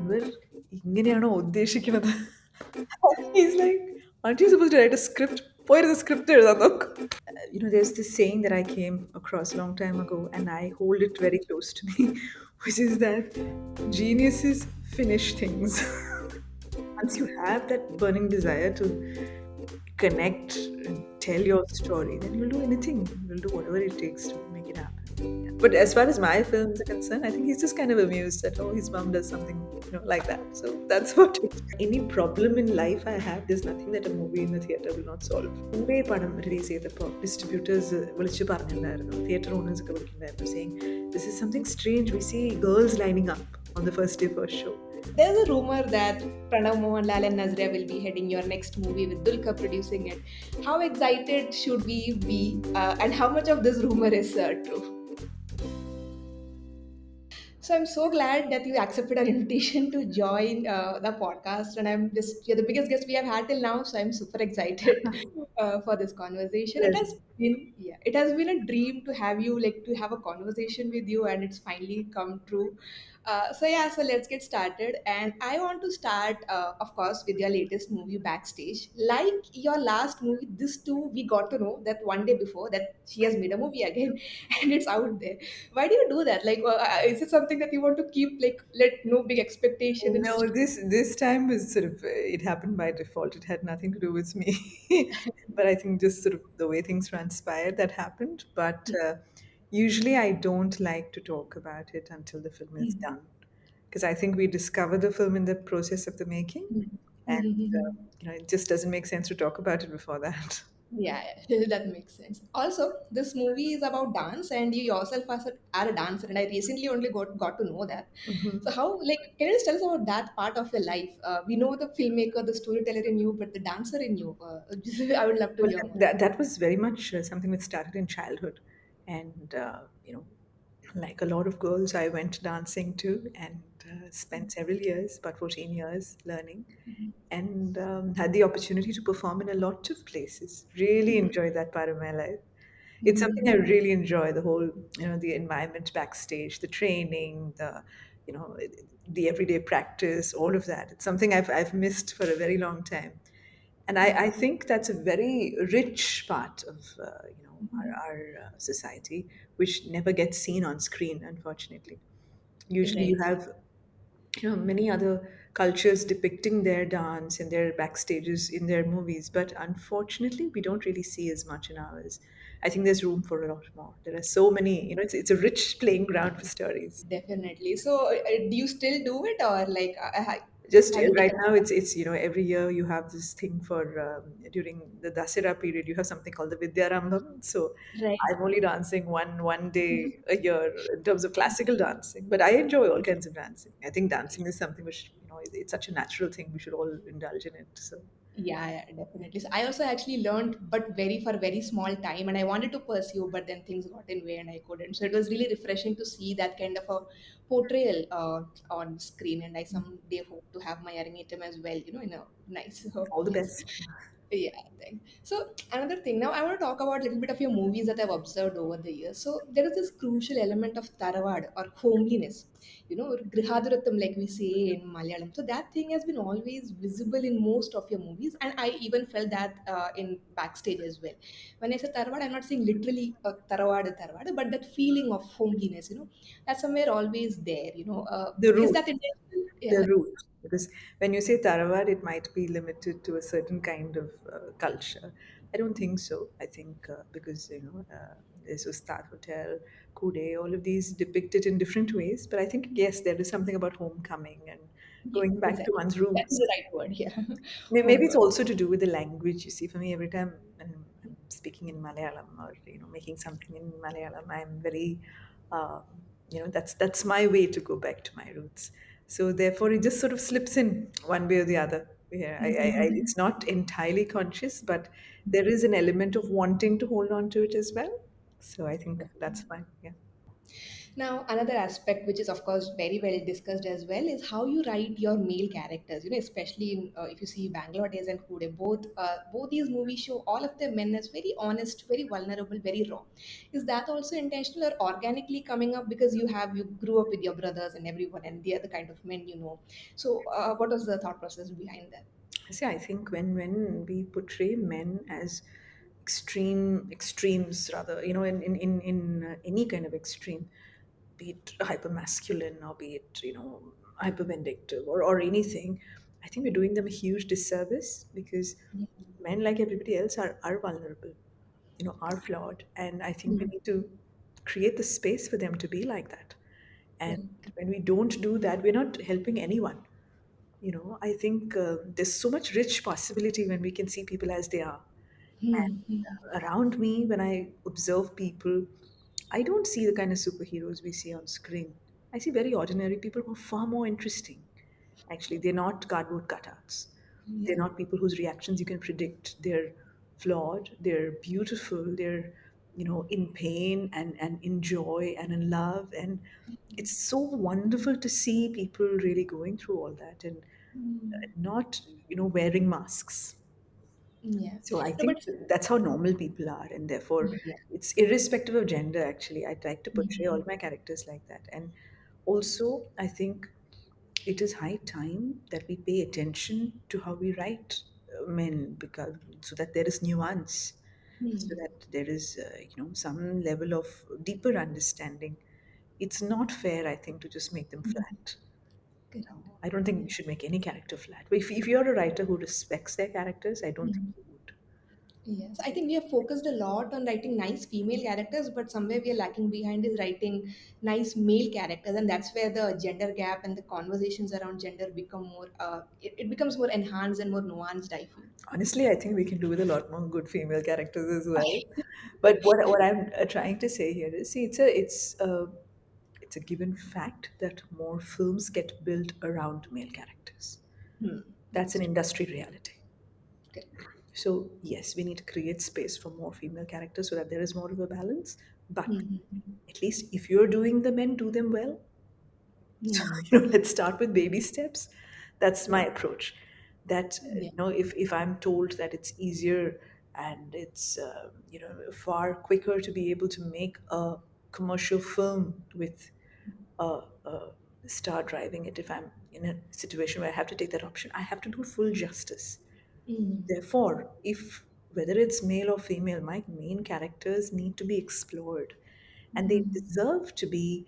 Anwar ഇങ്ങനെയാണോ ഉദ്ദേശിക്കുന്നത്? He's like, aren't you supposed to write a script? പോയിരുന്ന script എഴുതാൻ നോക്ക്. There's this saying that I came across a long time ago, and I hold it very close to me, which is that geniuses finish things. Once you have that burning desire to connect and tell your story, then you'll do anything. You'll do whatever it takes to make it happen. Yeah. But as far as my films are concerned, I think he's just kind of amused that, oh, his mom does something, like that. So that's about it. Any problem in life I have, there's nothing that a movie in the theatre will not solve. Movie padam release ചെയ്തപ്പോൾ distributors വിളിച്ച് പറഞ്ഞിട്ടുണ്ടായിരുന്നു, theatre owners ഒക്കെ വിളിക്കുന്നുണ്ടായിരുന്നു, saying this is something strange. We see girls lining up on the first day first show. There's a rumor that Pranav Mohanlal and Nazria will be heading your next movie with Dulka producing it. How excited should we be, and how much of this rumor is true? So I'm so glad that you accepted our invitation to join the podcast, and you're the biggest guest we have had till now. So I'm super excited for this conversation. Pleasure. It has been a dream to have you, like, to have a conversation with you, and it's finally come true. So let's get started. And I want to start, of course, with your latest movie, Backstage. Like your last movie, this too, we got to know that one day before that she has made a movie again, and it's out there. Why do you do that? Like, is it something that you want to keep, like, let no big expectation and No, this time was sort of it happened by default. It had nothing to do with me, but I think just sort of the way things transpired that happened. But usually, I don't like to talk about it until the film is done, because I think we discover the film in the process of the making, and it just doesn't make sense to talk about it before that. Yeah, yeah, that makes sense. Also, this movie is about dance, and you yourself are a dancer, and I recently only got to know that. So, how, like, can you just tell us about that part of your life? We know the filmmaker, the storyteller in you, but the dancer in you, I would love to Well, hear that, more. that, that was very much something that started in childhood. And, like a lot of girls, I went dancing too and spent several years, about 14 years, learning and had the opportunity to perform in a lot of places. Really enjoyed that part of my life. It's something I really enjoy, the whole, the environment backstage, the training, you know, the everyday practice, all of that. It's something I've missed for a very long time. And I think that's a very rich part of our society, which never gets seen on screen, unfortunately. Usually, you Right. have many other cultures depicting their dance and their backstages in their movies, but unfortunately, we don't really see as much in ours. I think there's room for a lot more. There are so many, it's a rich playing ground for stories. Definitely. So, do you still do it, or like, Just have you right taken? now, it's every year you have this thing for during the Dasera period, you have something called the Vidyarambham. So Right. I'm only dancing one day a year in terms of classical dancing, but I enjoy all kinds of dancing. I think dancing is something which it's such a natural thing. We should all indulge in it. So Yeah, yeah, definitely. So I also actually learned, but very for very small time, and I wanted to pursue, but then things got in way and I couldn't. So it was really refreshing to see that kind of a portrayal on screen, and I someday hope to have my Arangetam as well, in a nice all the place. best. Yeah, thanks. So another thing, now I want to talk about a little bit of your movies that I've observed over the years. So there is this crucial element of Tarawad or homeliness, Grihaduratam, like we say in Malayalam. So that thing has been always visible in most of your movies, and I even felt that in backstage as well. When I say Tarawad, I'm not saying literally Tarawad, but that feeling of homeliness, that's somewhere always there. The Is root. that intentional? The Yeah. root. Because when you say Taravar, it might be limited to a certain kind of culture. I don't think so. I think because there's Ustad Hotel, Kude, all of these depict it in different ways. But I think yes, there is something about homecoming and Yes, going back to exactly. one's That is roots. the right word. Yeah. Maybe it's Home. also to do with the language. You see, for me, every time when I'm speaking in Malayalam or making something in Malayalam, I'm very, uh, that's my way to go back to my roots. So therefore, it just sort of slips in one way or the other. Yeah, it's not entirely conscious, but there is an element of wanting to hold on to it as well. So I think that's fine. Yeah. Now, another aspect, which is of course very well discussed as well, is how you write your male characters. You know, especially in, if you see Bangalore Days and Kude, both these movies show all of the men as very honest, very vulnerable, very raw. Is that also intentional or organically coming up because you grew up with your brothers and everyone, and they are the kind of men you know? So, what was the thought process behind that? See, I think when we portray men as extremes rather, in any kind of extreme, be it hyper masculine or be it hyper vindictive or anything, I think we're doing them a huge disservice because Yeah. men, like everybody else, are vulnerable, are flawed, and I think we Hmm. need to create the space for them to be like that. And Correct. when we don't do that, we're not helping anyone. I think there's so much rich possibility when we can see people as they are. Hmm. Hmm. And around me, when I observe people, I don't see the kind of superheroes we see on screen. I see very ordinary people who are far more interesting. Actually, they're not cardboard cutouts. They're Yeah. not people whose reactions you can predict. They're flawed, they're beautiful, they're, in pain and in joy and in love. And it's so wonderful to see people really going through all that and Hmm. not, wearing masks. Yeah. So I No, think but that's how normal people are, and therefore yeah. it's irrespective of gender. Actually, I'd like to portray all Mhm. my characters like that, and also I think it is high time that we pay attention to how we write men, because so that there is nuance, so Hmm. that there is some level of deeper understanding. It's not fair, I think, to just make them flat. Correct. I don't think we should make any character flat. But if you're a writer who respects their characters, I don't think Mhm. you would. Yes, I think we have focused a lot on writing nice female characters, but somewhere we are lacking behind is writing nice male characters, and that's where the gender gap and the conversations around gender become more. It becomes more enhanced and more nuanced. I feel. Honestly, I think we can do with a lot more good female characters as well. But what I'm trying to say here is, see, it's a given fact that more films get built around male characters. Hmm. That's That's an true. industry reality. Correct. So yes, we need to create space for more female characters so that there is more of a balance. But Hmm. at least if you're doing the men, do them well. So, Hmm. let's start with baby steps. That's my Yeah. approach. That Yeah. if I'm told that it's easier and it's far quicker to be able to make a commercial film with a star driving it, if I'm in a situation where I have to take that option, I have to do full justice. Hmm. Therefore, if whether it's male or female, my main characters need to be explored and they Hmm. deserve to be,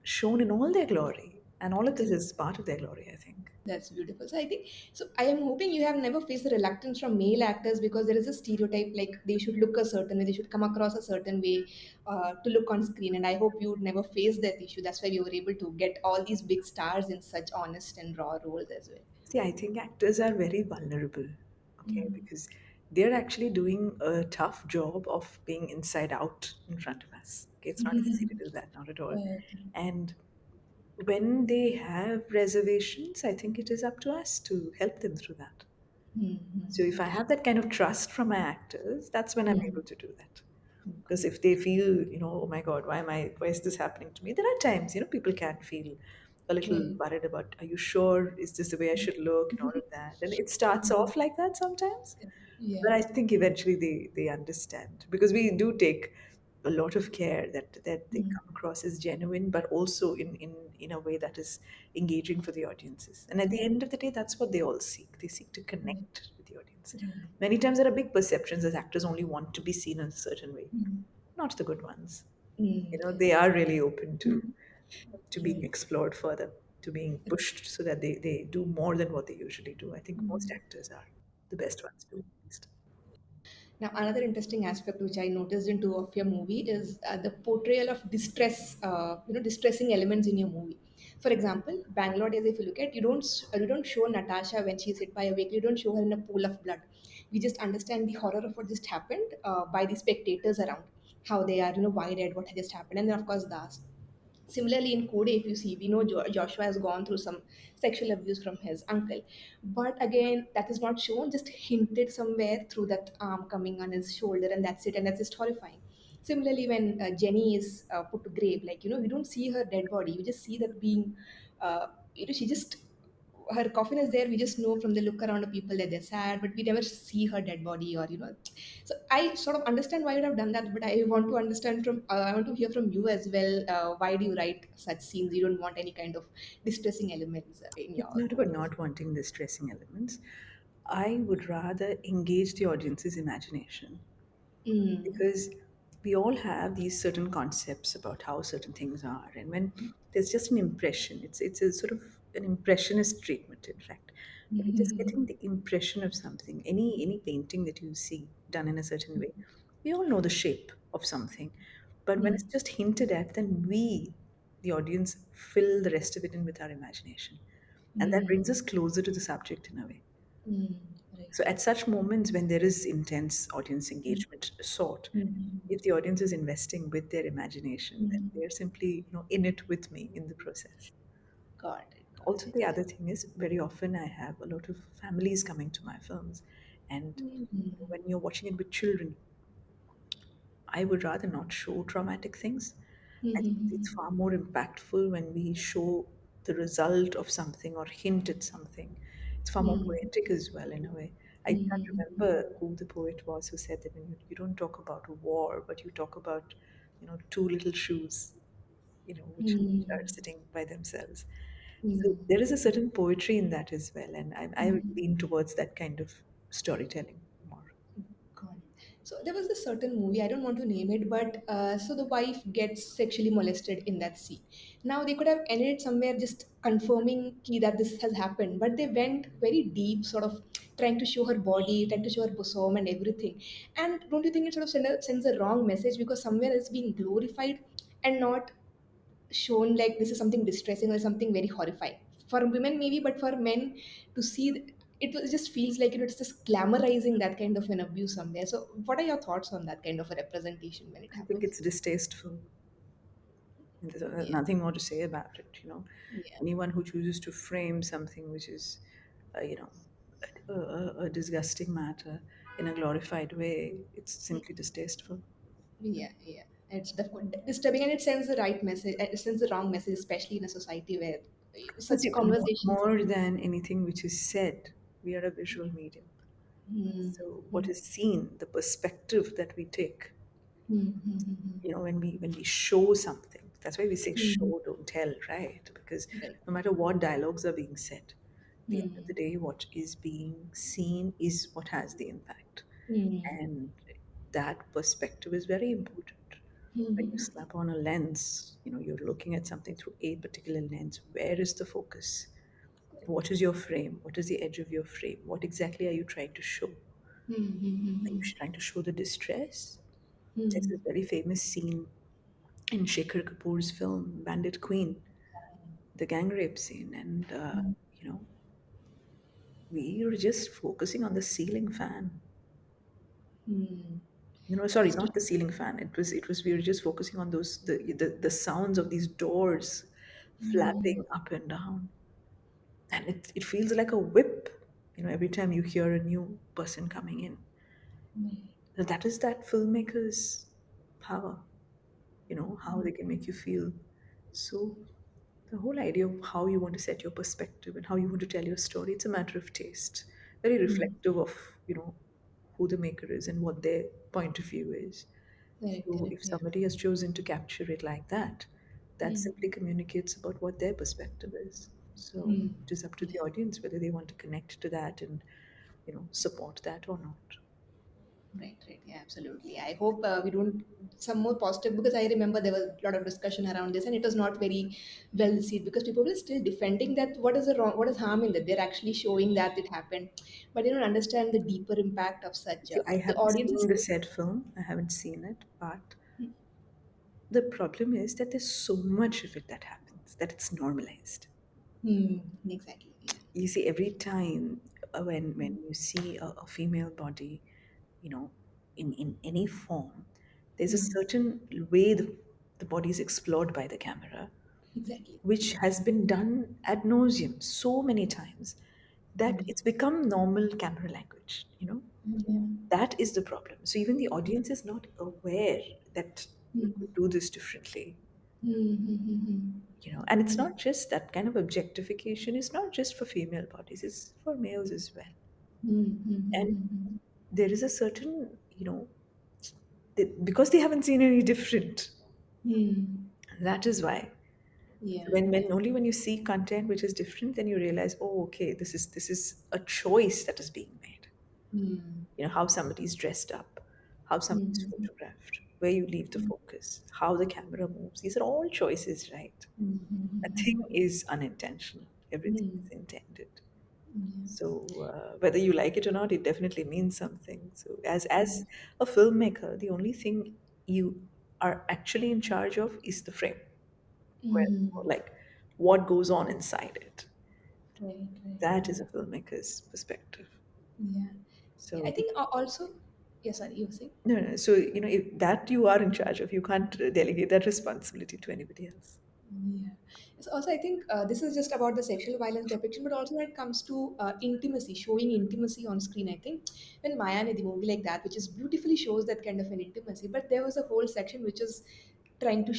shown in all their glory. And all of this is part of their glory, I think. That's beautiful. So I think so. I am hoping you have never faced the reluctance from male actors because there is a stereotype like they should look a certain way, they should come across a certain way to look on screen. And I hope you never face that issue. That's why you were able to get all these big stars in such honest and raw roles as well. See, I think actors are very vulnerable, okay, Mm. because they're actually doing a tough job of being inside out in front of us. Okay, it's not easy to do that, not at all. Okay. And when they have reservations, I think it is up to us to help them through that. So if I Mm-hmm. have that kind of trust from my actors, that's when I'm Mm. able to do that. Because if they feel, oh my God, why is this happening to me? There are times, people can feel a little Right. worried about, are you sure? Is this the way I should look? And all of that. And it starts off like that sometimes. But I Yes. think eventually they understand because we do take a lot of care that they Mm. come across as genuine, but also in a way that is engaging for the audiences. And at the end of the day, that's what they all seek. They seek to Right. connect with the audience. Right. Many times there are big perceptions as actors only want to be seen in a certain way, Mm. not the good ones. They Correct. are really open to being Right. explored further, to being pushed so that they do more than what they usually do. I think most actors are the best ones do, at least. Now, another interesting aspect which I noticed in two of your movie is the portrayal of distress, distressing elements in your movie. For example, Bangalore Days, if you look at, you don't show Natasha when she's hit by a vehicle. You don't show her in a pool of blood. We just understand the horror of what just happened by the spectators around, how they are, wide-eyed, what had just happened, and then of course Das. Similarly, in Code, if you see, we know Joshua has gone through some sexual abuse from his uncle. But again, that is not shown, just hinted somewhere through that arm coming on his shoulder, and that's it, and that's just horrifying. Similarly, when Jenny is put to grave, like, we don't see her dead body. We just see that being, she just, her coffin is there. We just know from the look around the people that they're sad, but we never see her dead body, or, So I sort of understand why you have done that, but I want to understand I want to hear from you as well. Why do you write such scenes? You don't want any kind of distressing elements in It's your not about movies. not wanting the stressing elements. I would rather engage the audience's imagination, Mm. because we all have these certain concepts about how certain things are, and when there's just an impression, it's a sort of an impressionist treatment, in fact. When you're just Mm-hmm. getting the impression of something, any painting that you see done in a certain way, we all know the shape of something, but when it's Mm. just hinted at, then we, the audience, fill the rest of it in with our imagination, and that Mm. brings us closer to the subject in a way. Mm. Right, So right. at such moments when there is intense audience Mm. engagement sought, Mm. if the audience is investing with their imagination, then Mm. they're simply, in it with me in the process. Got it, got Also, it. the other thing is, very often I have a lot of families coming to my films, and Mm. when you're watching it with children, I would rather not show traumatic things. I think it's Mm. far more impactful when we show the result of something or hint at something. It's far more Mm. poetic as well, in a way. I can't Mm. remember who the poet was who said that when you don't talk about war, but you talk about, two little shoes, which are Mm. sitting by themselves. So Mm. there is a certain poetry in that as well, and I would Mm. lean towards that kind of storytelling more. Got it. So there was a certain movie, I don't want to name it, but so the wife gets sexually molested in that scene. Now they could have ended it somewhere just confirming that this has happened, but they went very deep, sort of trying to show her body, trying to show her bosom and everything. And don't you think it sort of sends a wrong message, because somewhere it's being glorified and not shown like this is something distressing or something very horrifying for women maybe, but for men to see just feels like it's just glamorizing that kind of an abuse somewhere. So what are your thoughts on that kind of a representation when it I think happens? it's distasteful. And there's Yeah, nothing more to say about it. yeah, Anyone who chooses to frame something which is, a disgusting matter in a glorified way, it's simply distasteful. yeah. It's disturbing, and it sends the right message, it sends the wrong message, especially in a society where But such see, conversations. more than anything which is said, we are a visual medium. Hmm. So what Hmm. is seen, the perspective that we take, Hmm. Hmm. when we show something, that's why we say Hmm. Hmm. show, don't tell, right? Because Right. no matter what dialogues are being said, at the end of Hmm. the day, what is being seen is what has the impact. Hmm. And that perspective is very important. When you Hmm. slap on a lens, you're looking at something through a particular lens. Where is the focus? What is your frame? What is the edge of your frame? What exactly are you trying to show? Hmm. Hmm. Are you Hmm. trying to show the distress? There's Hmm. this very famous scene in Shekhar Kapoor's film Bandit Queen, the gang rape scene, and Hmm. we were just focusing on the ceiling fan. Hmm. Sorry, Just to, not the ceiling fan. It was we were just focusing on those the sounds of these doors hmm. flapping up and down, and it feels like a whip. Every time you hear a new person coming in. Right. So that is that filmmaker's power. How they can make you feel. So the whole idea of how you want to set your perspective and how you want to tell your story, it's a matter of taste. Very Hmm. reflective of, who the maker is and what their point of view is. Correct, So correct, if yeah. somebody has chosen to capture it like that, that Hmm. simply communicates about what their perspective is. So Hmm. it is up to the Yeah. audience whether they want to connect to that and, support that or not. Right, right. Yeah, absolutely. I hope we don't some more positive, because I remember there was a lot of discussion around this and it was not very well received because people were still defending that what is harm in that. They're actually showing that it happened, but they don't understand the deeper impact of such. See, I The haven't audience is seen the still. said film. I haven't seen it, but the problem is that there's so much of it that happens that it's normalized. Hmm. Exactly. Yeah. You see, every time when you see a female body, you know, in any form, there's a Hmm. certain way the body is explored by the camera, Exactly. which has been done ad nauseum so many times that Hmm. it's become normal camera language. Yeah. That is the problem. So even the audience is not aware that you Mm. could do this differently. Mm-hmm. And it's Yeah. not just that kind of objectification. It's not just for female bodies. It's for males as well. And Mm-hmm. there is a certain, because they haven't seen any different. Mm. That is why. Yeah. When Yeah. only when you see content which is different, then you realize, oh, okay, this is a choice that is being made. Mm. How somebody's dressed up, how somebody's Mm-hmm. photographed, where you leave the focus, how the camera moves. These are all choices, right? Nothing Mm-hmm. is unintentional. Everything Mm. is intended. Yeah. So whether you like it or not, it definitely means something. So as Yeah. a filmmaker, the only thing you are actually in charge of is the frame, where Mm. like what goes on inside it. Right. Right. That is Yeah. a filmmaker's perspective. Yeah. Yeah. I So think also. Yeah. Sorry. You were saying. no, no. So if that you are in charge of, you can't delegate that responsibility to anybody else. Yeah. So also, I think this is just about the sexual violence depiction, but also when it comes to intimacy, showing intimacy on screen. I think when Maya the movie like that, which is beautifully shows that kind of an intimacy, but there was a whole section which is trying to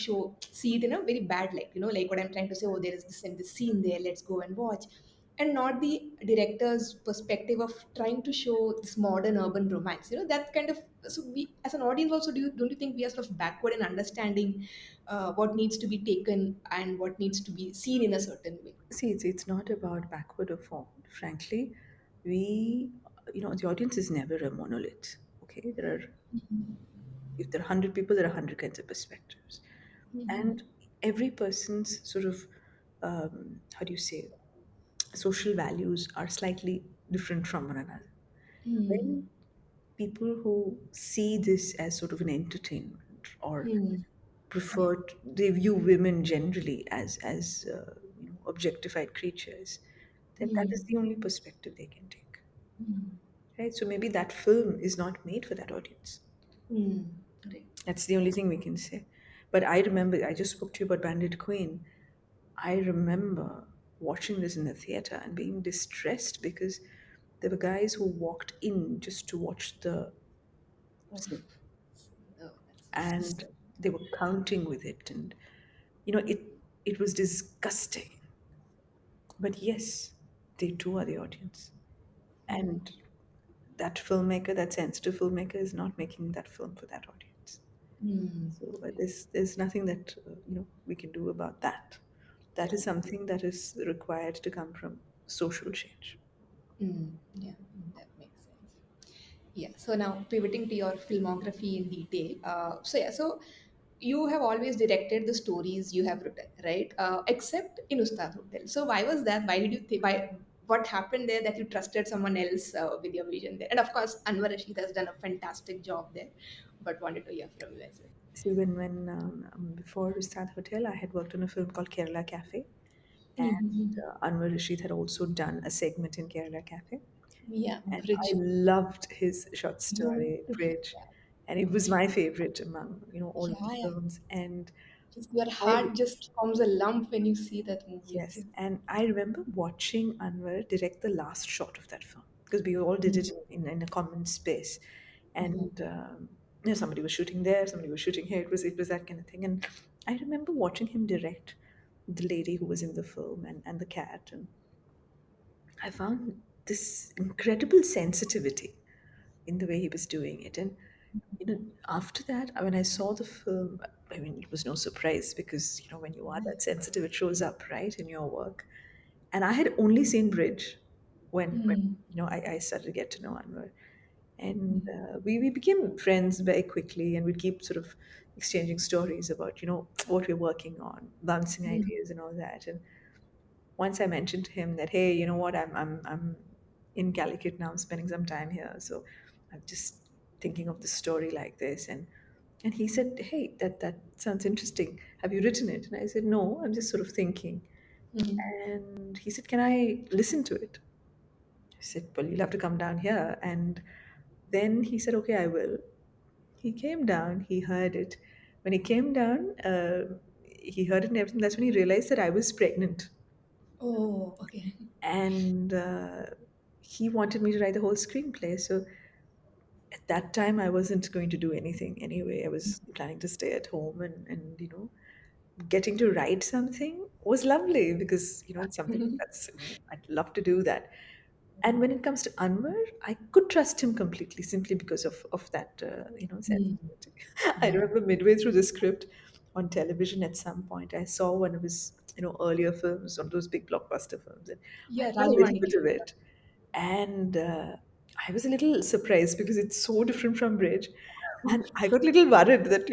see it in a very bad light. Like what I'm trying to say. Oh, there is this and this scene there. Let's go and watch. And not the director's perspective of trying to show this modern urban romance. That kind of, so we as an audience also, don't you think we are sort of backward in understanding what needs to be taken and what needs to be seen in a certain way? See, it's not about backward or forward. Frankly, we, the audience is never a monolith. Okay, if there are 100 people, there are 100 kinds of perspectives, and every person's sort of how do you say, social values are slightly different from one another. When Hmm. people who see this as sort of an entertainment or Hmm. Yeah. they view women generally as objectified creatures, then that is Hmm. the only perspective they can take, Hmm. right? So maybe that film is not made for that audience. Hmm. Right. That's the only thing we can say. But I remember, I just spoke to you about Bandit Queen. I remember watching this in the theater and being distressed because there were guys who walked in just to watch the Oh, scene, no, that's and just. they were counting with it, and it was disgusting. But yes, they too are the audience, Hmm. and that filmmaker, that sensitive filmmaker, is not making that film for that audience. Hmm. So Right. there's nothing that we can do about that. That is something that is required to come from social change. Hmm. Yeah, that makes sense. Yeah. So now pivoting to your filmography in detail. So you have always directed the stories you have written, right? Except in Ustad Hotel. So why was that? Why did you think? Why? What happened there that you trusted someone else with your vision there? And of course, Anwar Rashid has done a fantastic job there, but wanted to hear from you as well. See, when before Ustad Hotel, I had worked on a film called Kerala Cafe, and Mm-hmm. Anwar Rashid had also done a segment in Kerala Cafe, Yeah, and I Bridge. loved his short Yeah, story Bridge, and it was my favorite among all of the yeah, yeah. films. And Just your I heart just forms a lump when you see that movie. Yes, and I remember watching Anwar direct the last shot of that film because we all did it in a common space, and somebody was shooting there, somebody was shooting here. It was that kind of thing, and I remember watching him direct the lady who was in the film and the cat, and I found this incredible sensitivity in the way he was doing it. And after that, when I saw the film, I mean, it was no surprise because when you are that sensitive, it shows up right in your work. And I had only seen Bridge when Mm. I started to get to know Anwar, and we became friends very quickly, and we'd keep sort of exchanging stories about what we're working on, bouncing Mm. ideas and all that. And once I mentioned to him that, hey, you know what, I'm in Calicut now, I'm spending some time here, so I'm just thinking of the story like this, and he said, hey, that sounds interesting. Have you written it? And I said, no, I'm just sort of thinking. Mm. And he said, can I listen to it? I said, well, you'll have to come down here. And then he said, okay, I will. He came down, he heard it. When he came down, he heard it and everything. That's when he realized that I was pregnant. Oh, okay. And he wanted me to write the whole screenplay. So at that time I wasn't going to do anything anyway. I was planning to stay at home, and getting to write something was lovely because it's something that's I'd love to do that. And when it comes to Anwar, I could trust him completely simply because of that Mm. sensibility. I Yeah. remember midway through the script on television at some point, I saw one of his earlier films, one of those big blockbuster films, and I Yeah, saw a little bit Rajamanikam. of it, and I was a little surprised because it's so different from Bridge, and I got a little worried that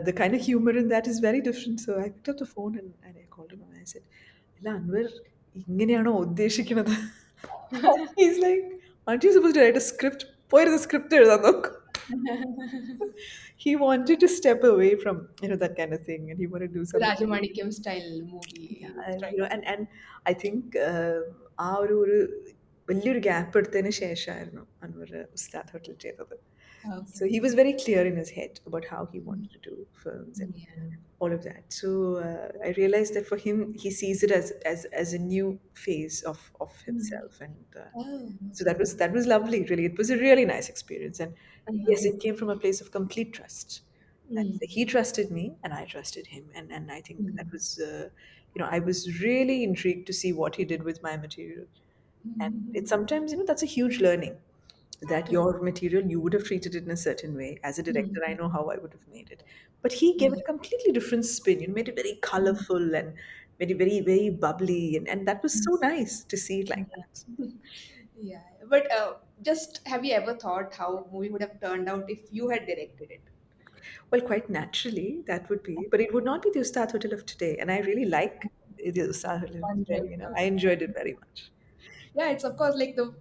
the kind of humor in that is very different. So I picked up the phone and I called him and I said, "Illa Anwar, ഇങ്ങനെയാണോ ഉദ്ദേശിക്കുന്നത്?" He's like, "Aren't you supposed to write a script? പോയിരുന്ന script എഴുതാൻ നോക്ക്." He wanted to step away from that kind of thing, and he wanted to do something. Rajamanikam style Yeah, movie. and, Trying. and I think ആ ഒരു വലിയൊരു gap എടുത്തതിന് ശേഷമായിരുന്നു അൻവർ ഉസ്താദ് hotel ചെയ്തത്. So Okay. he was very clear in his head about how he wanted to do films and Yeah. all of that. So I realized that for him, he sees it as a new phase of Mm. himself, and Oh, so okay. that was lovely. Really, it was a really nice experience, and yes, Uh-huh. it came from a place of complete trust. That Mm. he trusted me, and I trusted him, and I think that Mm. was I was really intrigued to see what he did with my material, and Mm. it's sometimes that's a huge learning that Correct. your material you would have treated it in a certain way. As a director, I Mm. know how I would have made it, but he gave Yeah. it a completely different spin. Made it very colorful and made it very very bubbly, and that was Mm. so nice to see it like that. Yeah. Yeah. But just have you ever thought how movie would have turned out if you had directed it? Well, quite naturally, that would be, but it would not be the Ustad Hotel of today. And I really like the Ustad Hotel of today. Wondering. I enjoyed it very much. Yeah, it's of course like the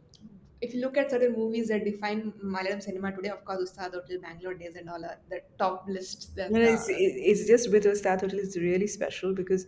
if you look at certain movies that define Malayalam cinema today, of course, Ustad Hotel, Bangalore Days, and all are the top lists You that. know, it's just with Ustad Hotel, it's really special because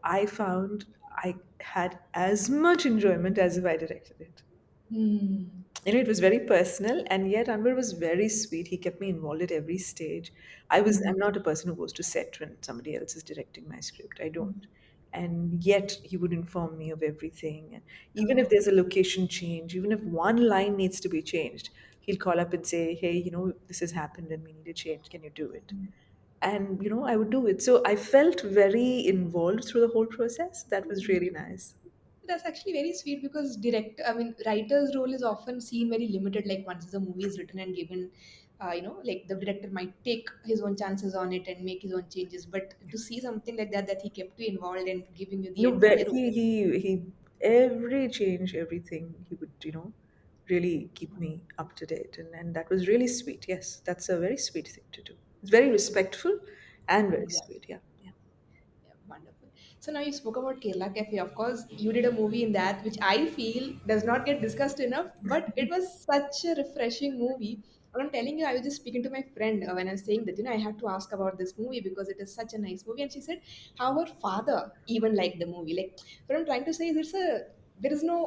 I found I had as much enjoyment as if I directed it. Hmm. It was very personal, and yet Anwar was very sweet. He kept me involved at every stage. I'm not a person who goes to set when somebody else is directing my script. I don't. And yet he would inform me of everything. And even if Oh. there's a location change, even if one line needs to be changed, he'll call up and say, "Hey, this has happened and we need a change. Can you do it?" And I would do it. So I felt very involved through the whole process. That was really nice. That's actually very sweet because writer's role is often seen very limited. Like once the movie is written and given, like the director might take his own chances on it and make his own changes. But to see something like that he kept you involved and giving you the No, but entire role. he every change, everything he would really keep me up to date, and that was really sweet. Yes, that's a very sweet thing to do. It's very respectful and very Yeah. sweet. Yeah, yeah. Yeah, wonderful. So now you spoke about Kerala Cafe. Of course, you did a movie in that, which I feel does not get discussed enough, but it was such a refreshing movie. And I'm telling you, I was just speaking to my friend when I was saying that, I had to ask about this movie because it is such a nice movie. And she said how her father even liked the movie. Like, what I'm trying to say is there is no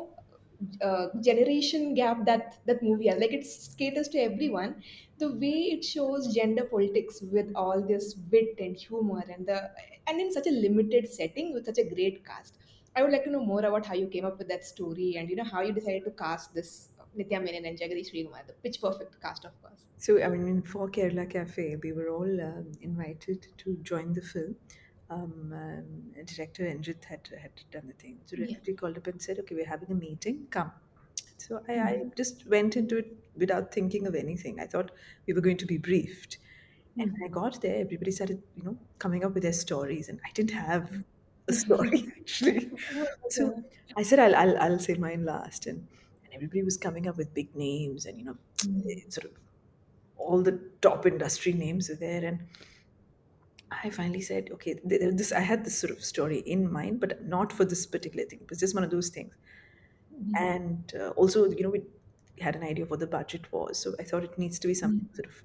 generation gap that movie has. Like it caters to everyone. The way it shows gender politics with all this wit and humor and in such a limited setting with such a great cast. I would like to know more about how you came up with that story and how you decided to cast this Nithya Menon and Jagathy Sreekumar, the pitch perfect cast, of course. So, I mean, for Kerala Cafe, we were all invited to join the film. Director Anjit had done the thing. So, Yeah. director called up and said, "Okay, we're having a meeting. Come." So, I Mm. just went into it without thinking of anything. I thought we were going to be briefed. And when I Mm. got there, everybody started, coming up with their stories, and I didn't have a story actually. So I said, I'll say mine last, and everybody was coming up with big names, and Mm. sort of all the top industry names were there, and I finally said, okay, this I had this sort of story in mind, but not for this particular thing. It was just one of those things, and also, we had an idea of what the budget was, so I thought it needs to be something Mm. sort of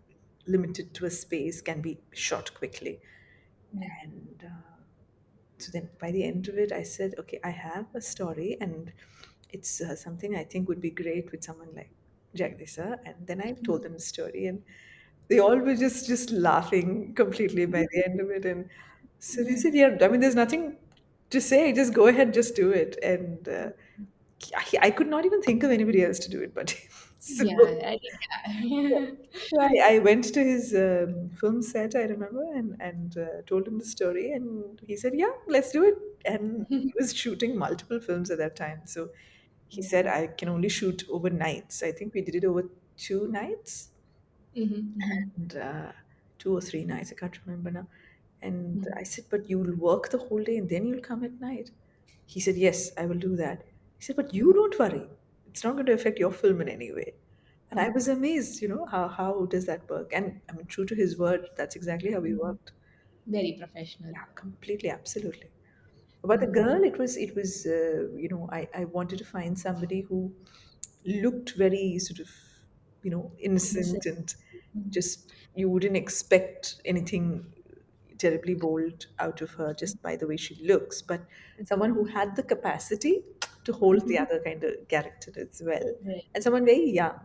limited to a space, can be shot quickly, Yeah. and so then by the end of it, I said, okay, I have a story, and it's something I think would be great with someone like Jagdisha. And then I told them the story, and they all were just laughing completely by the end of it. And so they said, yeah, I mean, there's nothing to say. Just go ahead, just do it. And I could not even think of anybody else to do it, but So, Yeah, I think yeah. so I went to his film set, I remember, and told him the story, and he said, "Yeah, let's do it." And he was shooting multiple films at that time, so he said, "I can only shoot over nights." I think we did it over 2 nights, Mhm, and 2 or 3 nights, I can't remember now. And mhm, I said, "But you'll work the whole day and then you'll come at night." He said, "Yes, I will do that." He said, "But you mhm, don't worry. It's not going to affect your film in any way." And I mhm, was amazed, how does that work? And I mean, true to his word, that's exactly how we mhm. worked. Very professional. Yeah, completely, absolutely. But the Mm. girl, I wanted to find somebody who looked very sort of, Innocent. innocent, and Mm, just you wouldn't expect anything terribly bold out of her just by the way she looks, but someone who had the capacity to hold the mhm. other kind of character as well, Right. and someone very young.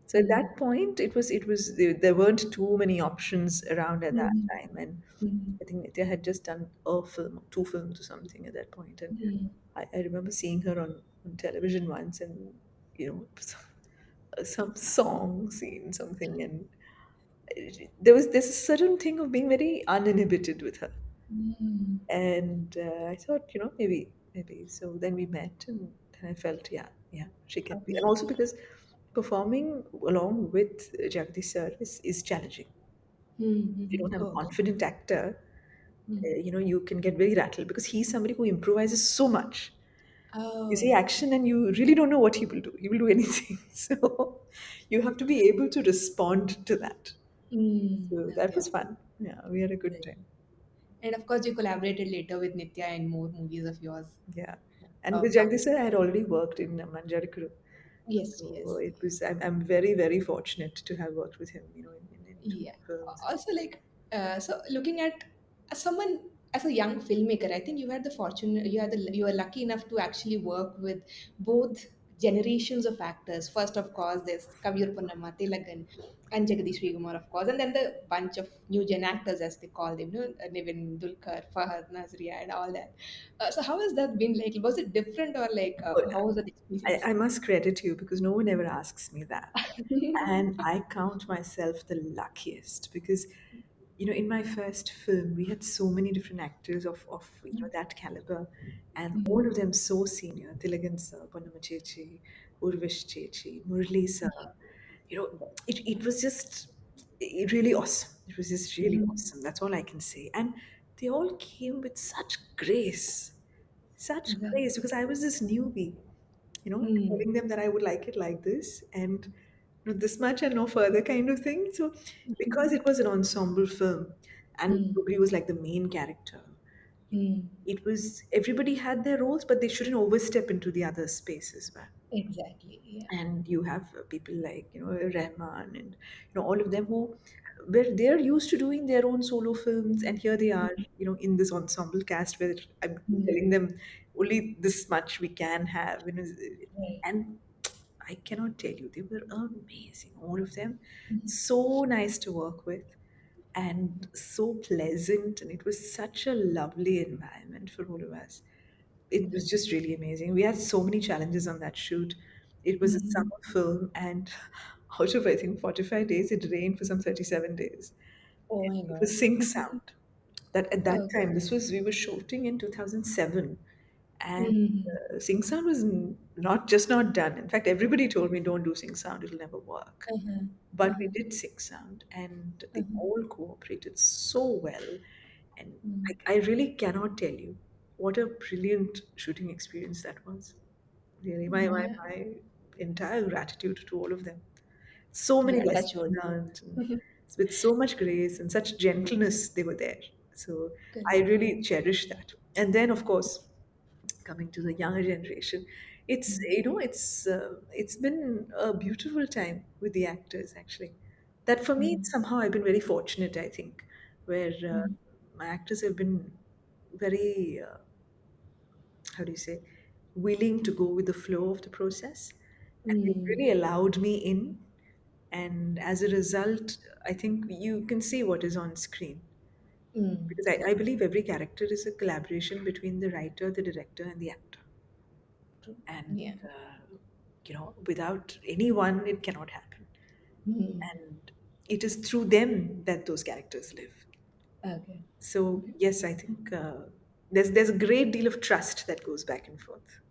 So at Mm, that point, there weren't too many options around at that mhm, time, and mhm, I think Nithya had just done a film, 2 films or something at that point, and mhm, I remember seeing her on television once, and some song scene, something, and there's a certain thing of being very uninhibited with her, mm, and I thought, maybe. So then we met, and then I felt, yeah, yeah, she can be, and okay. also because performing along with Jagathy sir is challenging. If you Mhm. don't have a Okay. confident actor, Mm. you can get very rattled because he's somebody who improvises so much. You see Oh. action and you really don't know what he will do. He will do anything. So you have to be able to respond to that. So that Okay. was fun. Yeah, we had a good Right. time. And of course, you collaborated later with Nithya in more movies of yours. Yeah. And with From Jagdish sir, I had already worked in Manjari. yes, So yes. I'm very, very fortunate to have worked with him, in two Yeah. films. Also, like, so looking at as someone as a young filmmaker, I think you are lucky enough to actually work with both generations of actors. First, of course, there's Kavir Purnama, Tilagan, and Jagadish Sreekumar, of course, and then the bunch of new gen actors, as they call them, Nivin Dulkar, Fahad Nazria, and all that. So, how has that been like? Was it different, or like, But how was that experience? I must credit you because no one ever asks me that. And I count myself the luckiest because, in my first film, we had so many different actors of that caliber, and all of them so senior. Tilagan sir, Pannama Chechi, Urvish Chechi, Murli sir. It was just really awesome. It was just really Mhm. awesome. That's all I can say. And they all came with such Exactly. grace because I was this newbie, Mm. telling them that I would like it like this and this much and no further kind of thing. So because it was an ensemble film and Mm. nobody was like the main character, Mm. it was everybody had their roles, but they shouldn't overstep into the other spaces. Exactly. Yeah. And you have people like Rahman and all of them who where they're used to doing their own solo films, and here they are in this ensemble cast where I'm Mm. telling them only this much we can have, Right. and I cannot tell you, they were amazing, all of them, so nice to work with and so pleasant, and it was such a lovely environment for all of us. It was just really amazing. We had so many challenges on that shoot. It was a Mhm. summer film, and out of I think 45 days, it rained for some 37 days. Oh my It God. was sync sound. That at that Okay. time, this was we were shooting in 2007, and Mhm. sync sound was not done. In fact, everybody told me don't do sync sound; it'll never work. Uh-huh. But we Uh-huh. did sync sound, and they Uh-huh. all cooperated so well. And Mm. I really cannot tell you what a brilliant shooting experience that was. Really, Yeah. my entire gratitude to all of them. So many Yeah. lessons Touch wood. learned, and with so much grace and such gentleness, they were there. So I Correct. really cherish that. And then, of course, coming to the younger generation, it's been a beautiful time with the actors actually. That for me, Mm. somehow I've been very fortunate. I think where Mm. my actors have been very how do you say, willing to go with the flow of the process, and they've Mm. really allowed me in. And as a result, I think you can see what is on screen Mm. because I believe every character is a collaboration between the writer, the director, and the actor. True. And Yeah. without anyone, it cannot happen. Hmm. And it is through them that those characters live. Okay. So yes, I think there's a great deal of trust that goes back and forth.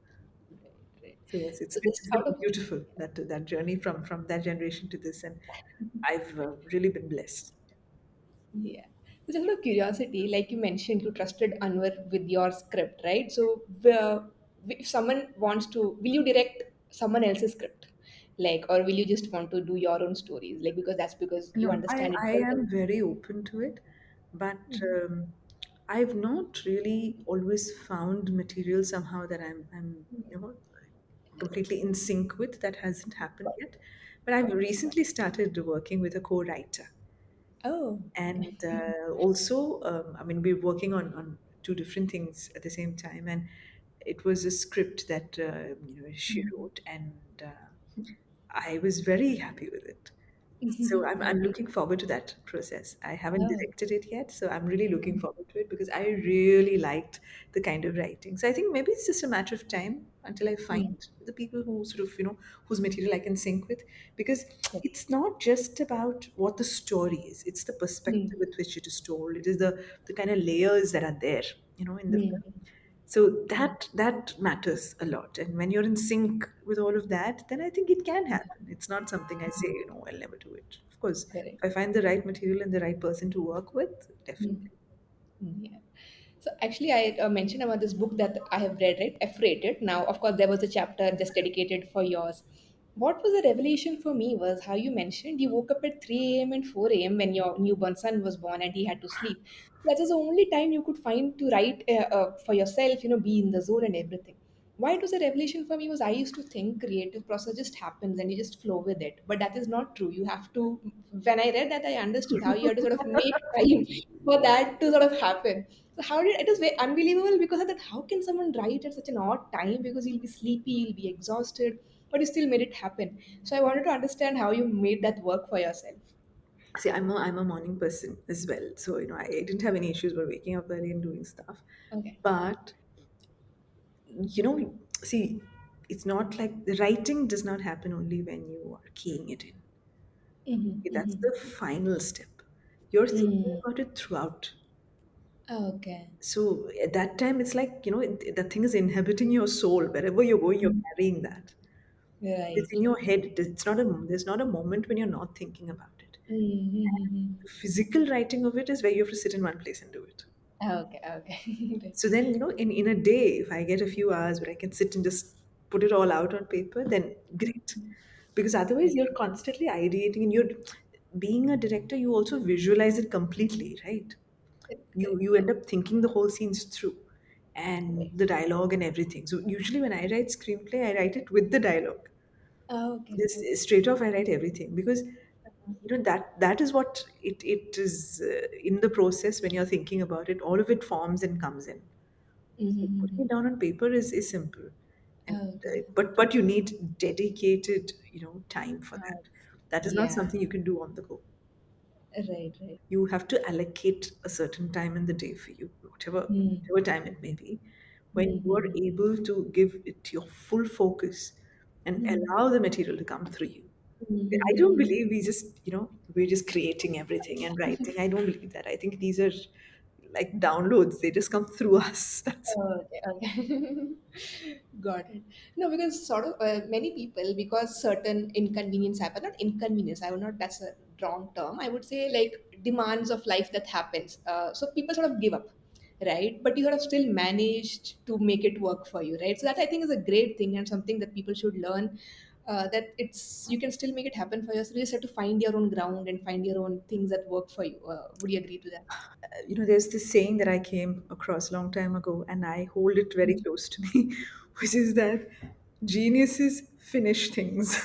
Right, right. So yes, So it's just out been of beautiful, that journey from that generation to this, and I've really been blessed. yeah. So just out of curiosity, like you mentioned, you trusted Anwar with your script, right? So if someone wants to, will you direct someone else's script, like, or will you just want to do your own stories, like because you No, I understand it I better? am very open to it, but Mhm. I've not really always found material somehow that I'm completely in sync with. That hasn't happened yet. But I've recently started working with a co-writer. Oh, And okay. also, I mean, we're working on two different things at the same time, and it was a script that she wrote, and I was very happy with it. So I'm Okay. looking forward to that process. I haven't Oh. directed it yet, so I'm really looking forward to it because I really liked the kind of writing. So I think maybe it's just a matter of time until I Mm. find the people who sort of, whose material I can sync with, because Okay. it's not just about what the story is, it's the perspective Mm. with which it is told. It is the kind of layers that are there, in the film. Mm. So Mm. that matters a lot. And when you're in sync with all of that, then I think it can Yeah. happen. It's not something I say, I'll never do it. Of course, Correct. if I find the right material and the right person to work with, Mm. definitely. Yeah. So actually, I mentioned about this book that I have read, right? F-rated. Now, of course, there was a chapter just dedicated for yours. What was the revelation for me was how you mentioned you woke up at 3 a.m. and 4 a.m. when your newborn son was born and he had to sleep. That was the only time you could find to write for yourself, be in the zone and everything. Why it was a revelation for me was I used to think creative process just happens and you just flow with it. But that is not true. You have to, when I read that, I understood how you have to sort of make time for that to sort of happen. So how did it was very unbelievable because I thought, how can someone write at such an odd time? Because you'll be sleepy, you'll be exhausted, but you still made it happen. So I wanted to understand how you made that work for yourself. See, I'm a morning person as well. So, I didn't have any issues with waking up early and doing stuff. Okay. But, see, it's not like the writing does not happen only when you are keying it in. Mm-hmm, Okay, that's the mm-hmm. final step. You're thinking Mm. about it throughout. Okay. So at that time, it's like, that thing is inhabiting your soul. Wherever you're going, you're Mm. carrying that. It's Right. in your head. There's not a moment when you're not thinking about it. Mm-hmm. The physical writing of it is where you have to sit in one place and do it. Okay, okay. So then, in a day, if I get a few hours where I can sit and just put it all out on paper, then great. Because otherwise, Right. you're constantly ideating, and you're being a director, you also visualize it completely, right? Correct, you correct, you correct. end up thinking the whole scenes through, and Right. the dialogue and everything. So usually when I write screenplay, I write it with the dialogue. Okay. Just straight off, I write everything because that is what it is, in the process. When you're thinking about it, all of it forms and comes in. So putting Mm-hmm. it down on paper is simple, and Okay. but you need dedicated, time for Uh, that. That is not yeah. something you can do on the go. Right, right. You have to allocate a certain time in the day for you, Mm. whatever time it may be, when you are Mm-hmm. able to give it your full focus and Mm. allow the material to come through you. I don't Mm-hmm. believe we're just creating everything and writing. I don't believe that. I think these are like downloads. They just come through us. That's Okay, okay. Got it. No, because sort of many people, because certain inconvenience happen, not inconvenience, I would not, that's a wrong term. I would say like demands of life that happens. So people sort of give up, right? But you sort of still managed to make it work for you, right? So that I think is a great thing and something that people should learn. That it's you can still make it happen for yourself. You just have to find your own ground and find your own things that work for you. Would you agree to that? there's this saying that I came across a long time ago, and I hold it very close to me, which is that geniuses finish things.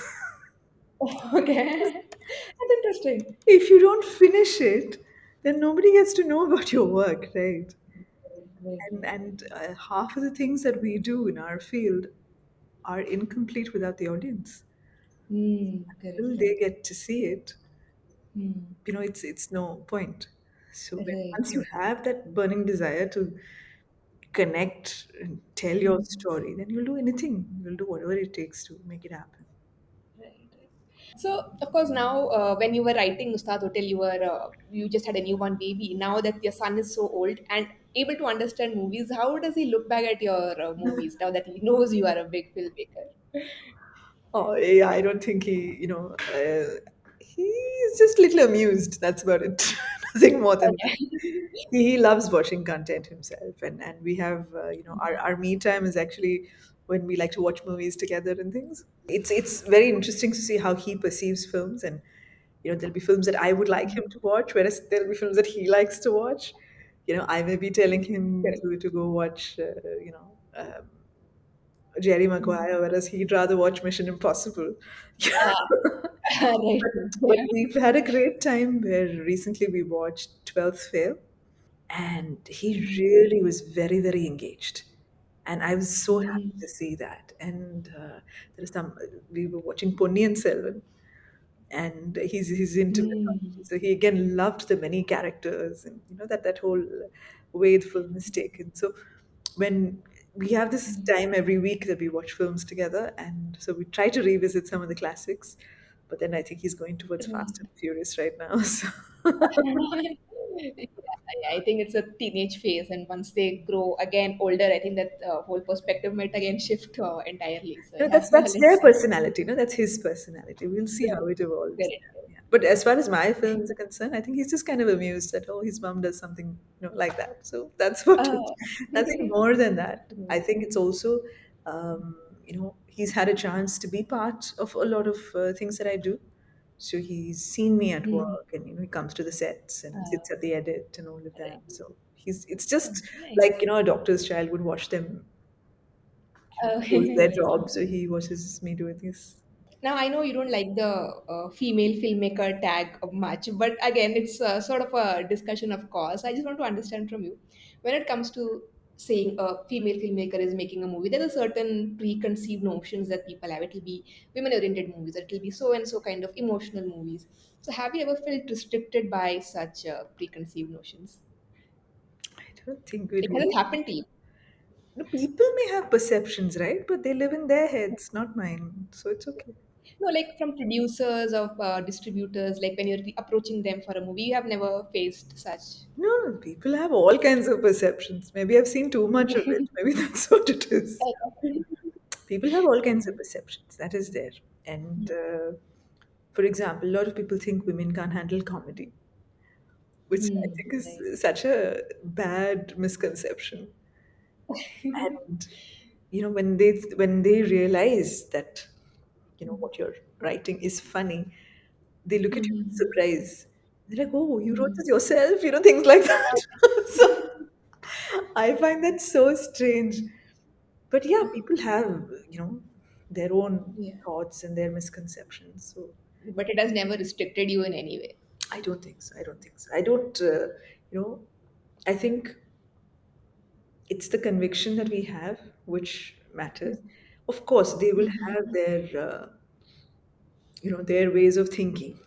Okay, that's interesting. If you don't finish it, then nobody gets to know about your work, right? Right, And right. half of the things that we do in our field are incomplete without the audience. Correct, Till they correct. get to see it, Hmm. it's no point. So Right, once you right. have that burning desire to connect and tell your story, then you'll do anything. You'll do whatever it takes to make it happen. Right, right. So, of course, now when you were writing Ustad Hotel, you just had a newborn baby. Now that your son is so old and able to understand movies, how does he look back at your movies now that he knows you are a big filmmaker? Oh, yeah, I don't think he's just a little amused. That's about it. Nothing more than that. Okay. He loves watching content himself, and we have, our me time is actually when we like to watch movies together and things. It's very interesting to see how he perceives films, and there'll be films that I would like him to watch, whereas there'll be films that he likes to watch. I may be telling him Correct. to go watch, Jerry Maguire, whereas he'd rather watch Mission Impossible. Ah, right. But Yeah. we've had a great time where recently we watched 12th Fail, and he really was very, very engaged. And I was so happy Mm, to see that. And we were watching Ponniyin Selvan, and he's into mythology. mm, So he again loved the many characters, and that whole way the film is taken. So when we have this time every week that we watch films together, and so we try to revisit some of the classics. But then I think he's going towards Fast mm. and Furious right now. So Yeah, I think it's a teenage phase, and once they grow again older, I think that whole perspective might again shift entirely. So no, yeah, that's let's their see. personality. No, that's his personality. We'll see Correct, how it evolves. correct, Yeah, yeah. But as far as my films are concerned, I think he's just kind of amused that his mom does something, like that. So that's about it. correct. Nothing more than that. I Mm, think it's also, he's had a chance to be part of a lot of things that I do. So he's seen me at mm. work, and he comes to the sets and Uh, sits at the edit and all of that. right. So it's just like Nice. a doctor's child would watch them do their Right. job. So he watches me doing this. Now I know you don't like the female filmmaker tag much, but again, it's sort of a discussion of cause. I just want to understand from you, when it comes to saying a female filmmaker is making a movie, there's a certain preconceived notions that people have. It'll be women-oriented movies. It'll be so and so kind of emotional movies. So have you ever felt restricted by such preconceived notions? I don't think we Like, has it do. happened to you? No, people may have perceptions, right? But they live in their heads, not mine. So it's okay. No, like from producers or distributors, like when you're approaching them for a movie, you have never faced such. No, no, people have all kinds of perceptions. Maybe I've seen too much of it. Maybe that's what it is. People have all kinds of perceptions. That is there. And for example, a lot of people think women can't handle comedy, which I Hmm, think is right. such a bad misconception. And when they realize that what you're writing is funny, they look at you with Hmm, surprise. They're like, "Oh, you wrote hmm, this yourself?" Things like that. So I find that so strange. But yeah, people have their own yeah. thoughts and their misconceptions. So But it has never restricted you in any way. I don't think so. I don't think so. I don't. You know, I think it's the conviction that we have which matters. Of course, they will have their ways of thinking.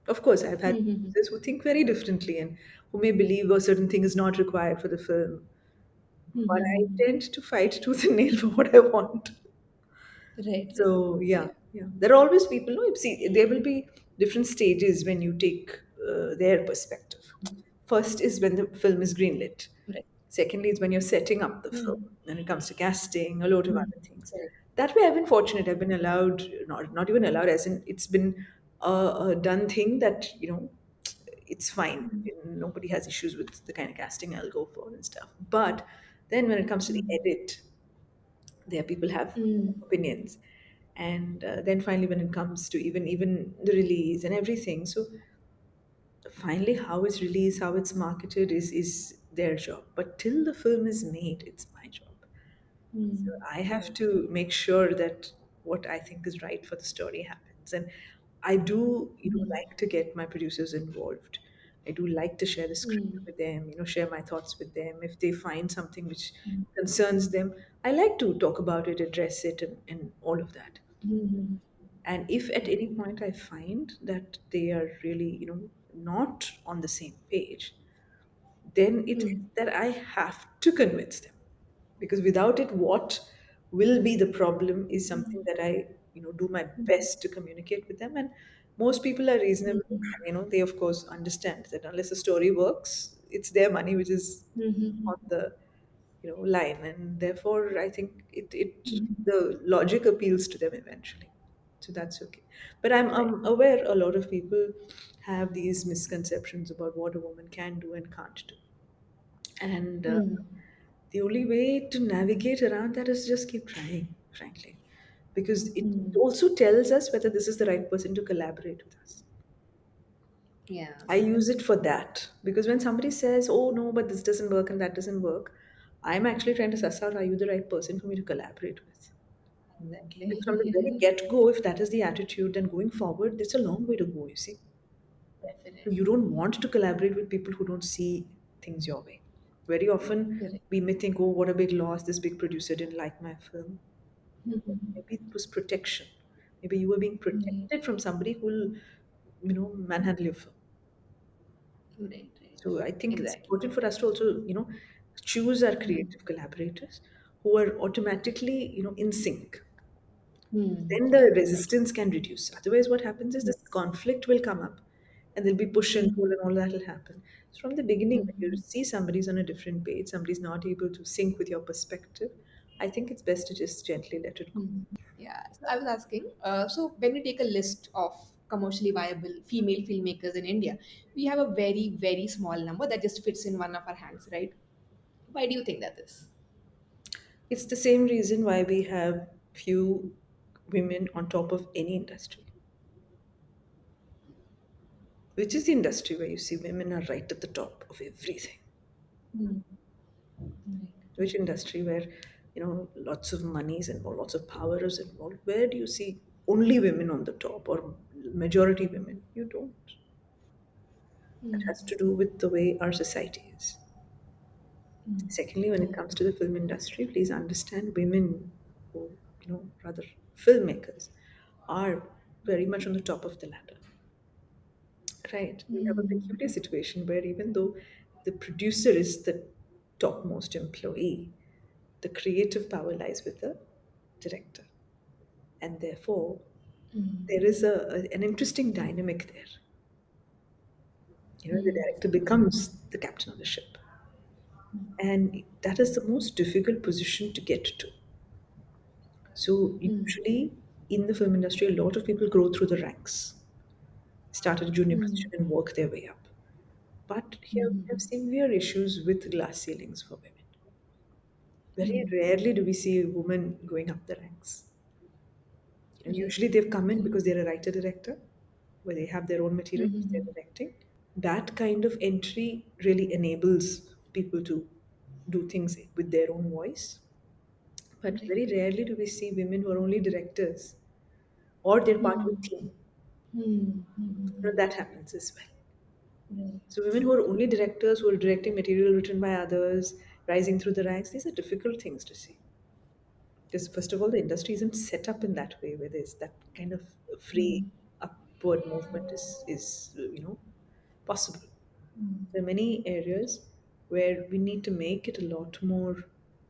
Of course, I've had Hmm, users who think very differently and who may believe a certain thing is not required for the film. But I hmm. tend to fight tooth and nail for what I want. Right, right. So yeah, Yeah. yeah. There are always people. No, see, there will be different stages when you take their perspective. First is when the film is greenlit. Right. Secondly, is when you're setting up the film. Hmm. When it comes to casting, a lot of Hmm. other things. Correct. That way, I've been fortunate. I've been allowed, not even allowed, as in it's been a done thing that it's fine. Nobody has issues with the kind of casting I'll go for and stuff. But then when it comes to the edit, there people have Hmm. opinions, and then finally when it comes to even the release and everything. So finally, how it's released, how it's marketed is their job. But till the film is made, it's my job. So Hmm. I have Right. to make sure that what I think is right for the story happens. And I do, Hmm. like to get my producers involved. I do like to share the script Hmm. with them, share my thoughts with them. If they find something which concerns them, I like to talk about it, address it, and all of that. Hmm. And if at Right. any point I find that they are really, not on the same page, then it is Hmm. that I have to convince them. because without it, what will be the problem is something that I, do my best to communicate with them. And most people are reasonable. They of course understand that unless a story works, it's their money which is on the line, and therefore I think it the logic appeals to them eventually. So that's okay. But Right. I'm aware a lot of people have these misconceptions about what a woman can do and can't do, and the only way to navigate around that is just keep trying, frankly, because it also tells us whether this is the right person to collaborate with us. Yeah. I use it for that because when somebody says, "Oh no, but this doesn't work and that doesn't work," I'm actually trying to suss out, are you the right person for me to collaborate with? If from the very Exactly. get go, if that is the attitude, then going forward, it's a long way to go, you see. So you Definitely. don't want to collaborate with people who don't see things your way. Very often, Correct. we may think, oh, what a big loss, this big producer didn't like my film. Mhm. Maybe it was protection. Maybe you were being Right. protected from somebody who will, manhandle your film. Right. Right. So I think it's Exactly. important for us to also, choose our Mm. creative collaborators who are automatically, in sync. Then Yeah. the Exactly. resistance can reduce. Otherwise, what happens is this Yes. conflict will come up and there'll be push and pull and all that will happen. So from the beginning, when you Mhm. see somebody's on a different page, somebody's not able to sync with your perspective, I think it's best to just gently let it go. Yeah. So I was asking, so when we take a list of commercially viable female filmmakers in India, we have a very, very small number that just fits in one of our hands, right? Why do you think that is? It's the same reason why we have few women on top of any industry, which is the industry where you see women are right at the top of everything. Hmm. Right. Which industry where, lots of money is involved, lots of power is involved? Where do you see only women on the top or majority women? You don't. That Hmm. has to do with the way our society is. Hmm. Secondly, when it Right. comes to the film industry, please understand women who, rather filmmakers, are very much on the top of the ladder. Right. We have a Hmm. peculiar situation where even though the producer is the topmost employee, the creative power lies with the director. And therefore, there is an interesting dynamic there. The director becomes the captain of the ship. And that is the most difficult position to get to. So, usually in the film industry, a lot of people grow through the ranks, start at a junior position and work their way up. But here we have severe issues with glass ceilings for women. Very rarely do we see a woman going up the ranks. Right. Usually they've come in because they're a writer director, where they have their own material which they're directing. That kind of entry really enables people to do things with their own voice. But very Right. rarely do we see women who are only directors or they're part of a team. That happens as well. Right. So women who are only directors, who are directing material written by others, rising through the ranks, these are difficult things to see. Because first of all, the industry isn't set up in that way where there's that kind of free upward movement is possible. There are many areas where we need to make it a lot more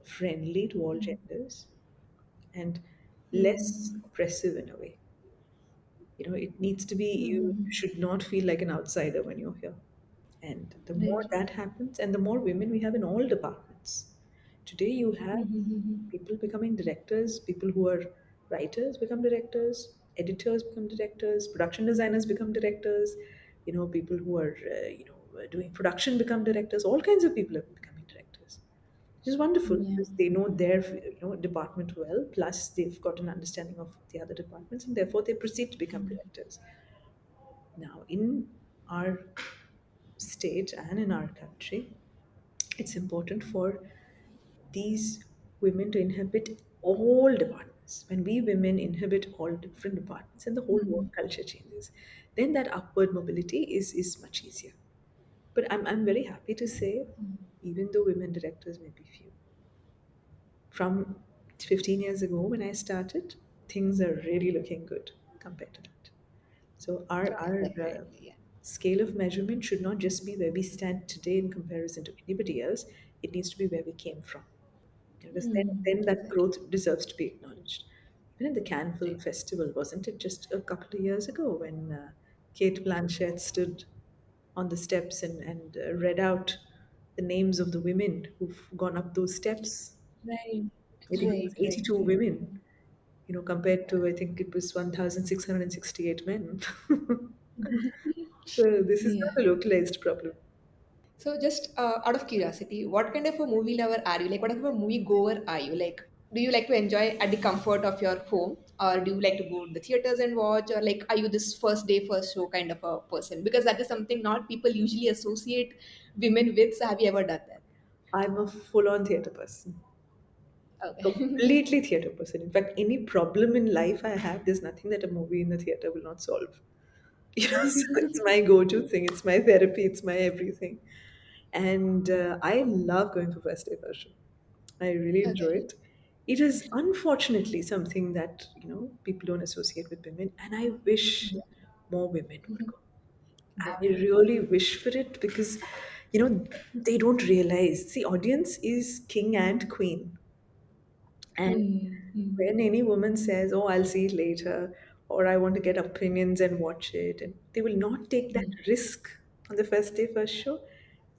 friendly to all genders and less oppressive in a way. It needs to be, you should not feel like an outsider when you're here. And the more Right. that happens, and the more women we have in all departments. Today, you have people becoming directors, people who are writers become directors, editors become directors, production designers become directors, people who are, doing production become directors, all kinds of people are becoming directors. Which is wonderful Yeah. because they know their department well, plus they've got an understanding of the other departments, and therefore they proceed to become directors. Now, in our state and in our country, it's important for these women to inhabit all departments. When we women inhabit all different departments and the whole work culture changes, then that upward mobility is much easier. But I'm very happy to say, even though women directors may be few, from 15 years ago when I started, things are really looking good compared to that. So our Definitely. Yeah. scale of measurement should not just be where we stand today in comparison to anybody else. It needs to be where we came from. Because then that Right. growth deserves to be acknowledged. Even in the Cannes Film Right. Festival, wasn't it just a couple of years ago when Kate Blanchett stood on the steps and read out the names of the women who've gone up those steps? Right. I think it was Right. Right. 82 Right. women, compared to, I think it was 1,668 men. So this is Yeah. not a localized problem. So, just out of curiosity, what kind of a movie lover are you? Like, what kind of a movie goer are you? Like, do you like to enjoy at the comfort of your home, or do you like to go to the theaters and watch, or like, are you this first day, first show kind of a person? Because that is something not people usually associate women with. So, have you ever done that? I'm a full-on theater person, Okay. completely theater person. In fact, any problem in life I have, there's nothing that a movie in the theater will not solve. So it's my go-to thing. It's my therapy. It's my everything. And I love going for first day first show. I really enjoy Okay. it. It is unfortunately something that people don't associate with women, and I wish more women would go. I Definitely. really wish for it because they don't realize the audience is king and queen, and Mm-hmm. when any woman says, "Oh, I'll see it later," or "I want to get opinions and watch it," and they will not take that risk on the first day, first show.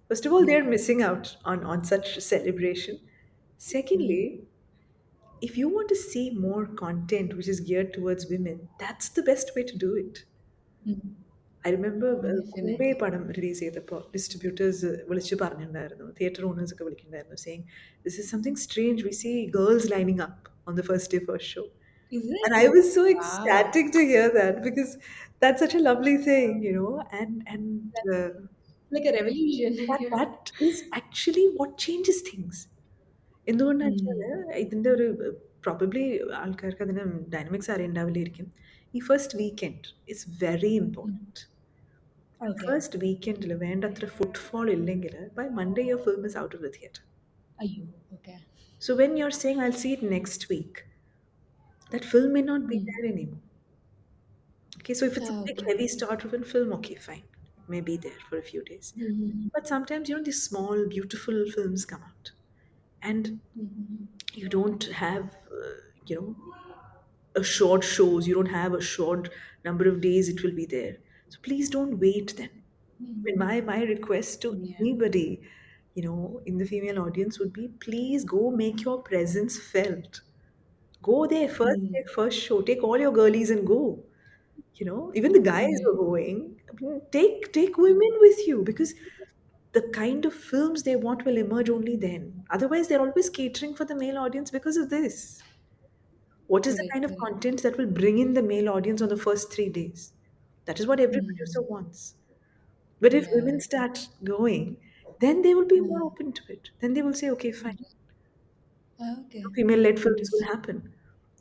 First of all, they're Yeah. missing out on such celebration. Secondly, if you want to see more content which is geared towards women, that's the best way to do it. I remember കൂടെ Definitely. പടം release ചെയ്തപ്പോൾ distributors വിളിച്ച് പറഞ്ഞിട്ടുണ്ടായിരുന്നു theatre owners ഒക്കെ വിളിക്കുന്നുണ്ടായിരുന്നു saying this is something strange, we see girls lining up on the first day first show. Is And it? I was so Wow. ecstatic to hear that because that's such a lovely thing, and That's uh, like a revolution. Yeah. that is actually what changes things. എന്തുകൊണ്ടാണെന്ന് Mm. വെച്ചാൽ ഇതിൻ്റെ ഒരു probably ആൾക്കാർക്ക് അതിന് dynamics അറിയണ്ടാവില്ലായിരിക്കും. ഈ first weekend it's very important. Okay. First വീക്കെൻഡിൽ വേണ്ടത്ര ഫുട്ഫോൾ ഇല്ലെങ്കിൽ by Monday your film is out of the theatre. Ayyo. Okay. So when you're saying I'll see it next week, that film may not be there anymore. Okay, so if it's a Ah, big okay. heavy star-driven film, okay, fine, it may be there for a few days. Mm-hmm. But sometimes these small, beautiful films come out, and Mm-hmm. you don't have, you know, a short shows. You don't have a short number of days. It will be there. So please don't wait then. I mean, my request to Yeah. anybody, in the female audience would be please go make your presence felt. Go there first Mm. day, first show. Take all your girlies and go. Even the guys Right. were going. I mean, take women with you because the kind of films they want will emerge only then. Otherwise, they're always catering for the male audience because of this. What is the Correct. kind of Correct. content that will bring in the male audience on the first 3 days? That is what every producer Mm. wants. But if women Yeah. start going, then they will be more Mm. open to it. Then they will say, okay, fine, Ah, okay. female led Good to films will see. happen.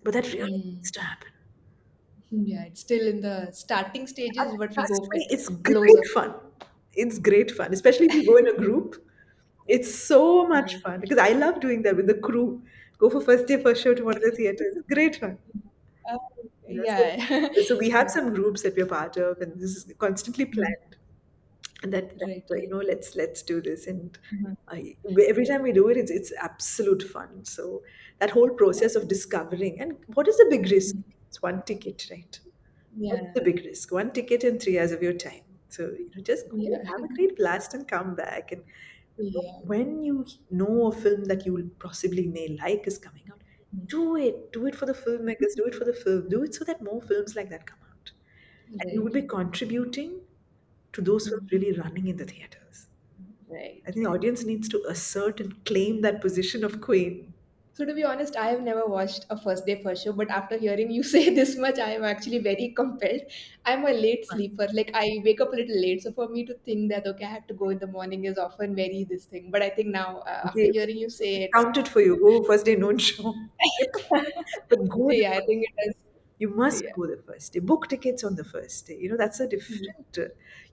But that really Mm. needs to happen. Yeah, it's still in the starting And stages, but we trust hope me, it it's blows great up. fun. It's great fun, especially if you go in a group. It's so much Right. fun because I love doing that with the crew. Go for first day, first show to one of the theaters. It's great fun. Uh, You know, so, yeah. so we have some groups that we're part of, and this is constantly planned. And Right. Right. let's do this, and Mhm. I, every time we do it, it's absolute fun. So that whole Yeah. process of discovering, and what is the big risk? It's one ticket, right? What's Yeah. the big risk? One ticket and 3 hours of your time. So just go, Yeah. have a great blast, and come back. And Yeah. when you know a film that you will possibly may like is coming out, do it. Do it for the filmmakers. Do it for the film. Do it so that more films like that come out, and you Right. will be contributing to those films really running in the theaters. Right. I think the Right. audience needs to assert and claim that position of queen. So to be honest, I have never watched a first day first show, but after hearing you say this much, I am actually very compelled. I'm a late sleeper. Like I wake up a little late, so for me to think that okay, I have to go in the morning is often very this thing. But I think now, after Okay, hearing you say it's, count it for you. Go first day, no show. But go the yeah, I first think it day. is. You must Yeah. go the first day. Book tickets on the first day. That's a Yeah. different.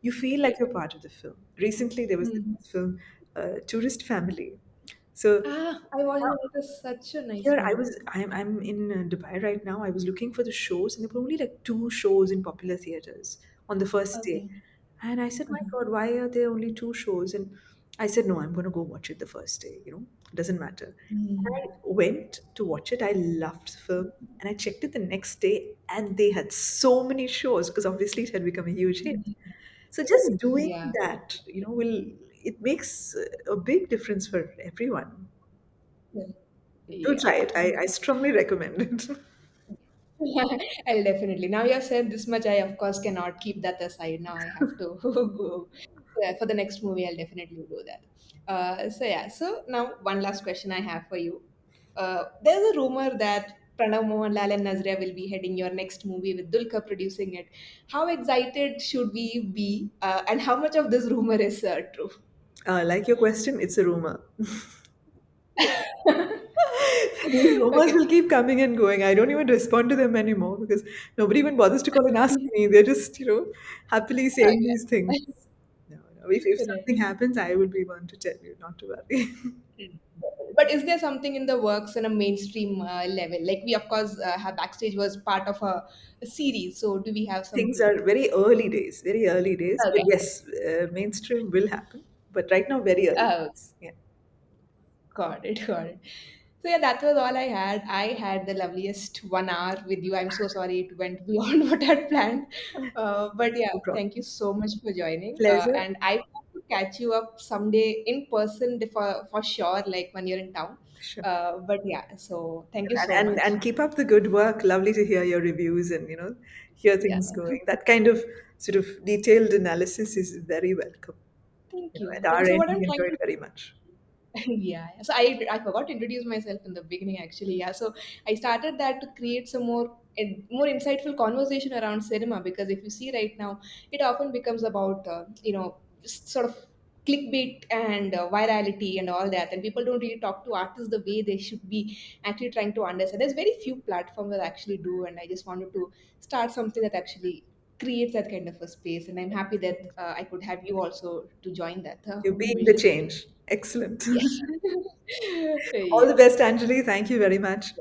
You feel like Yeah. you're part of the film. Recently, there was Mhm. this film, Tourist Family. So Ah, I watched it. It was such a nice here I movie. was. I'm in Dubai right now. I was looking for the shows, and there were only like two shows in popular theaters on the first day. Okay. And I said, "My Uh-huh. God, why are there only two shows?" And I said, "No, I'm going to go watch it the first day." Doesn't matter. Mm. I went to watch it. I loved the film, and I checked it the next day, and they had so many shows because obviously it had become a huge hit. So just doing Yeah. that, will it makes a big difference for everyone. Yeah. Do Yeah. try it. I strongly recommend it. I'll definitely. Now you have said this much, I of course cannot keep that aside. Now I have to go. Yeah, for the next movie, I'll definitely do that. So yeah. So now one last question I have for you. There's a rumor that Pranav Mohanlal and Nazria will be heading your next movie with Dulka producing it. How excited should we be? And how much of this rumor is true? Like your question, it's a rumor. These rumors Okay. will keep coming and going. I don't even respond to them anymore because nobody even bothers to call and ask me. They're just, happily saying these things. Okay. No, no. If Right. something happens, I will be one to tell you, not to worry. But is there something in the works on a mainstream level? Like we, of course, have Backstage was part of a series. So do we have Things something? are very early days. But Okay. yes, mainstream will happen. But right now, very early Oh, days. Yeah. got it, got it. So yeah, that was all I had. I had the loveliest 1 hour with you. I'm so sorry it went beyond what I had planned. But yeah, No problem. thank you so much for joining. Pleasure. And I want to catch you up someday in person for sure, like when you're in town. Sure. But yeah, so thank you And, so and much. and keep up the good work. Lovely to hear your reviews and hear Yeah. things going. That kind of sort of detailed analysis is very welcome. Thank you. At Thank you. our So end, what we I'm enjoy trying it to very much. yeah. So I forgot to introduce myself in the beginning actually. Yeah. So I started that to create some more insightful conversation around cinema because if you see right now, it often becomes about just sort of clickbait and virality and all that, and people don't really talk to artists the way they should be actually trying to understand. There's very few platforms that actually do, and I just wanted to start something that actually creates that kind of a space, and I'm happy that I could have you also to join that You're being the vision. change. Excellent. Yes. All the Yeah. best, Anjali. Thank you very much.